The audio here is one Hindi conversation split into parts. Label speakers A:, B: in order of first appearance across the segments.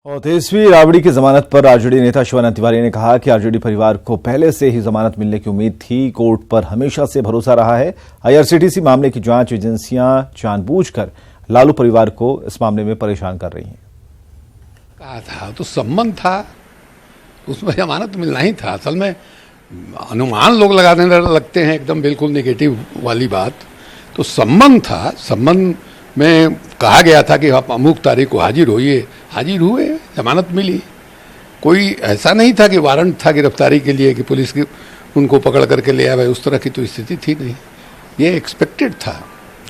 A: और तेजस्वी राबड़ी की जमानत पर आरजेडी नेता शिवानंद तिवारी ने कहा कि आरजेडी परिवार को पहले से ही जमानत मिलने की उम्मीद थी। कोर्ट पर हमेशा से भरोसा रहा है। आईआरसीटीसी मामले की जांच एजेंसियां जानबूझकर लालू परिवार को इस मामले में परेशान कर रही हैं।
B: कहा था तो संबंध था, उसमें जमानत मिलना ही था। असल में अनुमान लोग लगाने लगते हैं, एकदम बिल्कुल नेगेटिव वाली बात। तो संबंध था, संबंध में कहा गया था कि आप अमुक तारीख को हाजिर होइए, हाजिर हुए, जमानत मिली। कोई ऐसा नहीं था कि वारंट था गिरफ्तारी के लिए कि पुलिस की उनको पकड़ करके ले आए, उस तरह की तो स्थिति थी नहीं। ये एक्सपेक्टेड था,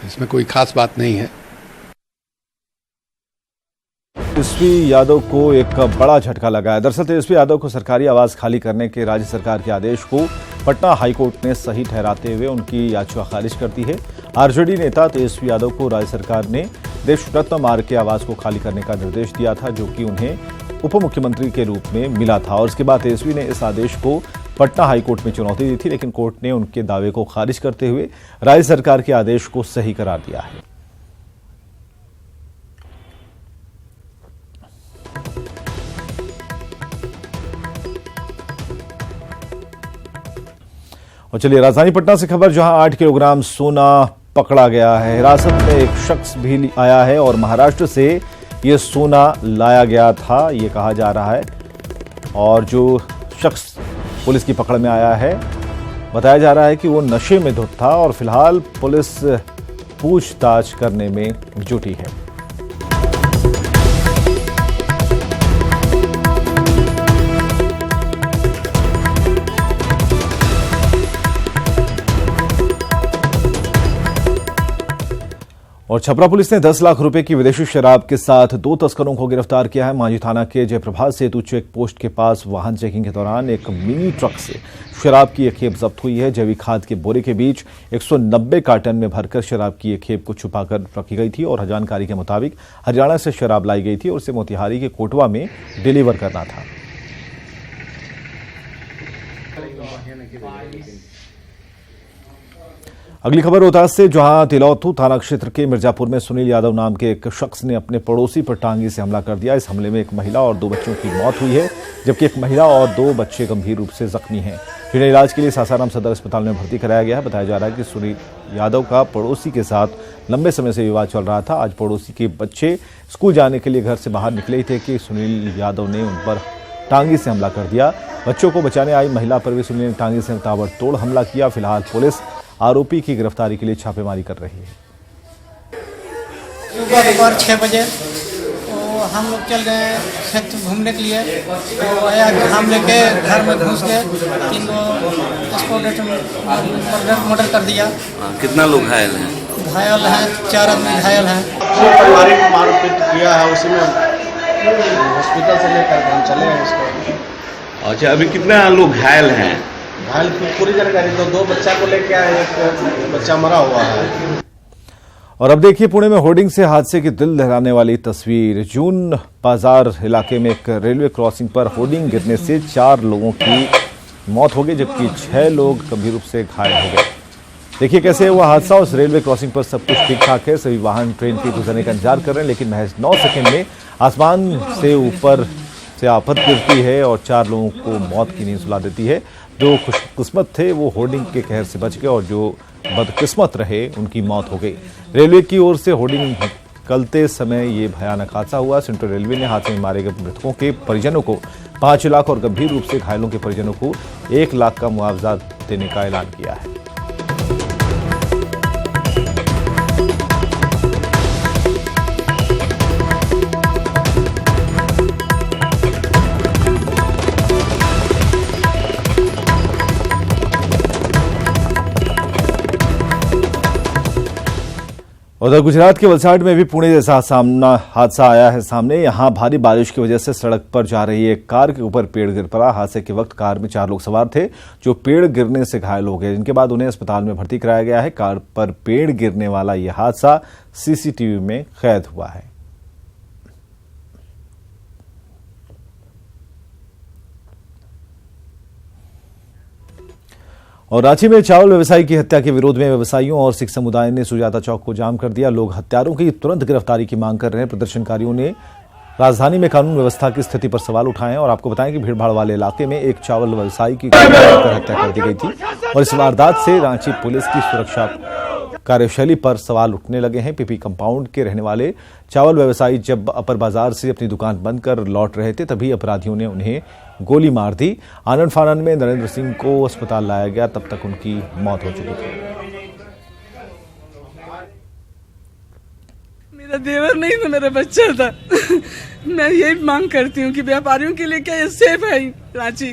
B: इसमें कोई खास बात नहीं है।
A: तेजस्वी यादव को एक बड़ा झटका लगा है। दरअसल तेजस्वी यादव को सरकारी आवास खाली करने के राज्य सरकार के आदेश को पटना हाईकोर्ट ने सही ठहराते हुए उनकी याचिका खारिज कर दी है। आरजेडी नेता तेजस्वी यादव को राज्य सरकार ने देश रत्न मार्ग के आवास को खाली करने का निर्देश दिया था, जो कि उन्हें उप मुख्यमंत्री के रूप में मिला था। और उसके बाद तेजस्वी ने इस आदेश को पटना हाईकोर्ट में चुनौती दी थी, लेकिन कोर्ट ने उनके दावे को खारिज करते हुए राज्य सरकार के आदेश को सही करार दिया है। और चलिए राजधानी पटना से खबर, जहां 8 किलोग्राम सोना पकड़ा गया है। हिरासत में एक शख्स भी आया है और महाराष्ट्र से ये सोना लाया गया था, ये कहा जा रहा है। और जो शख्स पुलिस की पकड़ में आया है, बताया जा रहा है कि वो नशे में धुत था और फिलहाल पुलिस पूछताछ करने में जुटी है। और छपरा पुलिस ने 10 लाख रुपए की विदेशी शराब के साथ 2 तस्करों को गिरफ्तार किया है। मांझी थाना के जयप्रभात सेतु चेक पोस्ट के पास वाहन चेकिंग के दौरान एक मिनी ट्रक से शराब की एक खेप जब्त हुई है। जैविक खाद के बोरे के बीच 190 कार्टन में भरकर शराब की एक खेप को छुपाकर रखी गई थी और जानकारी के मुताबिक हरियाणा से शराब लाई गई थी और उसे मोतिहारी के कोटवा में डिलीवर करना था। अगली खबर रोहतास से, जहां तिलौथू थाना क्षेत्र के मिर्जापुर में सुनील यादव नाम के एक शख्स ने अपने पड़ोसी पर टांगी से हमला कर दिया। इस हमले में एक महिला और 2 बच्चों की मौत हुई है, जबकि एक महिला और 2 बच्चे गंभीर रूप से जख्मी हैं, जिन्हें इलाज के लिए सासाराम सदर अस्पताल में भर्ती कराया गया है। बताया जा रहा है कि सुनील यादव का पड़ोसी के साथ लंबे समय से विवाद चल रहा था। आज पड़ोसी के बच्चे स्कूल जाने के लिए घर से बाहर निकले थे कि सुनील यादव ने उन पर टांगी से हमला कर दिया। बच्चों को बचाने आई महिला पर भी सुनील ने टांगी से ताबड़तोड़ हमला किया। फिलहाल पुलिस आरोपी की गिरफ्तारी के लिए छापेमारी कर रही है।
C: सुबह 6 बजे तो हम लोग चल गए खेत घूमने के लिए, तो आया हम लेके घर में घुस गए, 3 मर्डर कर दिया।
D: कितना लोग घायल हैं?
C: घायल हैं 4 आदमी घायल हैं।
E: जो पारिवारिक मारपीट किया है उसमें हॉस्पिटल से लेकर हम चले हैं उसको।
D: अच्छा, अभी कितने लोग घायल हैं?
E: घायल पूरी जानकारी तो 2 बच्चा को लेके आए, एक बच्चा मरा हुआ है।
A: और अब देखिए पुणे में होर्डिंग से हादसे की दिल दहलाने वाली तस्वीर। जून बाजार इलाके में एक रेलवे क्रॉसिंग पर होर्डिंग गिरने से 4 लोगों की मौत हो गई, जबकि 6 लोग गंभीर रूप से घायल हो गए। देखिए कैसे हुआ हादसा। उस रेलवे क्रॉसिंग पर सब कुछ ठीक ठाक है, सभी वाहन ट्रेन के गुजरने का इंतजार कर रहे हैं, लेकिन महज 9 सेकेंड में आसमान से ऊपर से आफत गिरती है और 4 लोगों को मौत की नींद सुला देती है। जो खुशकिस्मत थे वो होर्डिंग के कहर से बच गए और जो बदकिस्मत रहे उनकी मौत हो गई। रेलवे की ओर से होर्डिंग निकलते समय ये भयानक हादसा हुआ। सेंट्रल रेलवे ने हादसे में मारे गए मृतकों के परिजनों को 5 लाख और गंभीर रूप से घायलों के परिजनों को 1 लाख का मुआवजा देने का ऐलान किया है। उधर गुजरात के वलसाड में भी पुणे जैसा हादसा आया है सामने। यहां भारी बारिश की वजह से सड़क पर जा रही एक कार के ऊपर पेड़ गिर पड़ा। हादसे के वक्त कार में 4 लोग सवार थे, जो पेड़ गिरने से घायल हो गए, जिनके बाद उन्हें अस्पताल में भर्ती कराया गया है। कार पर पेड़ गिरने वाला यह हादसा सीसीटीवी में कैद हुआ है। और रांची में चावल व्यवसायी की हत्या के विरोध में व्यवसायियों और सिख समुदाय ने सुजाता चौक को जाम कर दिया। लोग हत्यारों की तुरंत गिरफ्तारी की मांग कर रहे हैं। प्रदर्शनकारियों ने राजधानी में कानून व्यवस्था की स्थिति पर सवाल उठाए हैं और आपको बताएं कि भीड़भाड़ वाले इलाके में एक चावल व्यवसायी की हत्या कर दी गई थी और इस वारदात से रांची पुलिस की सुरक्षा कार्यशैली पर सवाल उठने लगे हैं। पीपी कंपाउंड के रहने वाले चावल व्यवसायी जब अपर बाजार से अपनी दुकान बंद कर लौट रहे थे तभी अपराधियों ने उन्हें गोली मार दी। आनंद फानन में नरेंद्र सिंह को अस्पताल लाया गया, तब तक उनकी मौत हो चुकी थी।
F: मेरा देवर नहीं था, मेरा बच्चा था। मैं यही मांग करती हूँ कि व्यापारियों के लिए क्या ये सेफ है रांची?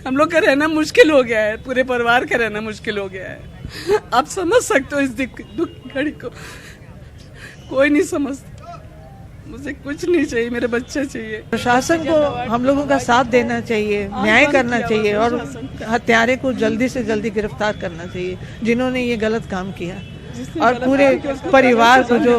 F: हम लोग का रहना मुश्किल हो गया है, पूरे परिवार का रहना मुश्किल हो गया है। आप समझ सकते हो इस दुख घड़ी को, कोई नहीं समझता। मुझे कुछ नहीं चाहिए, मेरे बच्चे चाहिए।
G: प्रशासन को हम लोगों का साथ देना चाहिए, न्याय करना चाहिए और हत्यारे को जल्दी से जल्दी गिरफ्तार करना चाहिए जिन्होंने ये गलत काम किया और पूरे परिवार को जो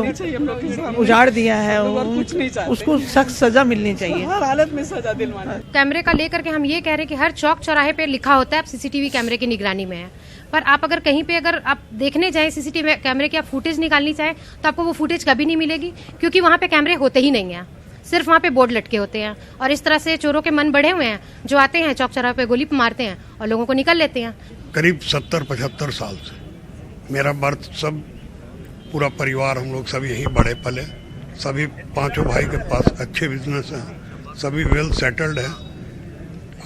G: उजाड़ दिया है उसको सख्त सजा मिलनी चाहिए।
F: हर हालत में सजा दिलवाना।
H: कैमरे का लेकर के हम ये कह रहे हैं कि हर चौक चौराहे पे लिखा होता है आप सीसीटीवी कैमरे की निगरानी में है, पर आप अगर कहीं पे अगर आप देखने जाएं सीसीटीवी कैमरे की आप फुटेज निकालनी चाहें तो आपको वो फुटेज कभी नहीं मिलेगी, क्योंकि वहाँ पे कैमरे होते ही नहीं हैं, सिर्फ वहाँ पे बोर्ड लटके होते हैं। और इस तरह से चोरों के मन बढ़े हुए हैं, जो आते हैं चौक चौराहे पे गोली मारते हैं और लोगों को निकल लेते हैं।
I: करीब 70-75 साल से मेरा बर्थ सब पूरा परिवार हम लोग सब यहीं बड़े पले, सभी पांचों भाई के पास अच्छे बिजनेस हैं, सभी वेल सेटल्ड हैं।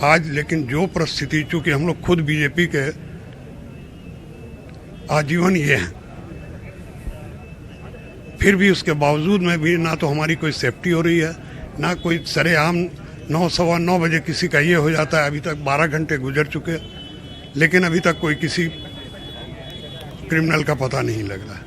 I: आज लेकिन जो परिस्थिति, चूंकि हम लोग खुद बीजेपी के आजीवन ये हैं, फिर भी उसके बावजूद में भी ना तो हमारी कोई सेफ्टी हो रही है, ना कोई सरेआम 9-9:15 बजे किसी का ये हो जाता है। अभी तक 12 घंटे गुजर चुके, लेकिन अभी तक कोई किसी क्रिमिनल का पता नहीं लग रहा है।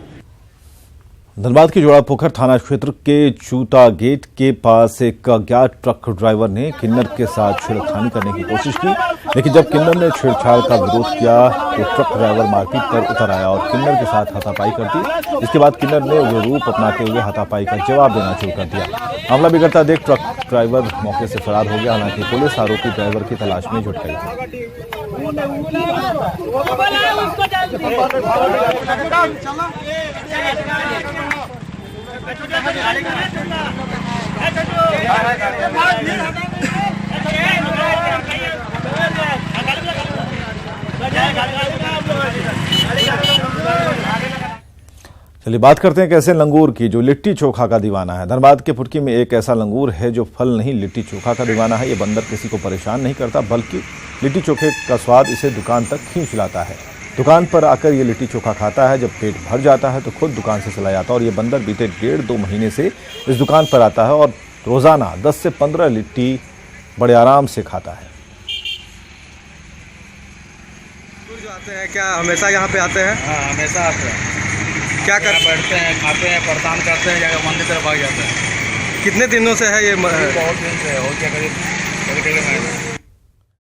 A: धनबाद के जोड़ापोखर थाना क्षेत्र के चूता गेट के पास एक अज्ञात ट्रक ड्राइवर ने किन्नर के साथ छेड़खानी करने की कोशिश की, लेकिन जब किन्नर ने छेड़छाड़ का विरोध किया तो ट्रक ड्राइवर मारपीट पर उतर आया और किन्नर के साथ हाथापाई कर दी। इसके बाद किन्नर ने वो रूप अपनाते हुए हाथापाई का जवाब देना शुरू कर दिया। मामला बिगड़ता देख ट्रक ड्राइवर मौके से फरार हो गया। हालांकि पुलिस आरोपी ड्राइवर की तलाश में जुट गई है। चलिए बात करते हैं कैसे लंगूर की, जो लिट्टी चोखा का दीवाना है। धनबाद के फुटकी में एक ऐसा लंगूर है जो फल नहीं लिट्टी चोखा का दीवाना है। ये बंदर किसी को परेशान नहीं करता, बल्कि लिट्टी चोखे का स्वाद इसे दुकान तक खींच लाता है। दुकान पर आकर ये लिट्टी चोखा खाता है, जब पेट भर जाता है तो खुद दुकान से चला जाता है। और ये बंदर बीते 1.5-2 महीने से इस दुकान पर आता है और रोजाना 10 से 15 लिट्टी बड़े आराम से खाता है।
J: जो आते हैं क्या हमेशा यहाँ पे आते हैं?
K: हाँ, हमेशा आते हैं।
J: क्या कर
K: बैठते हैं, खाते हैं, परेशान करते हैं, जाकर मंदिर तरफ भाग जाते हैं।
J: कितने दिनों से है ये?
K: बहुत दिन से हो गया, करीब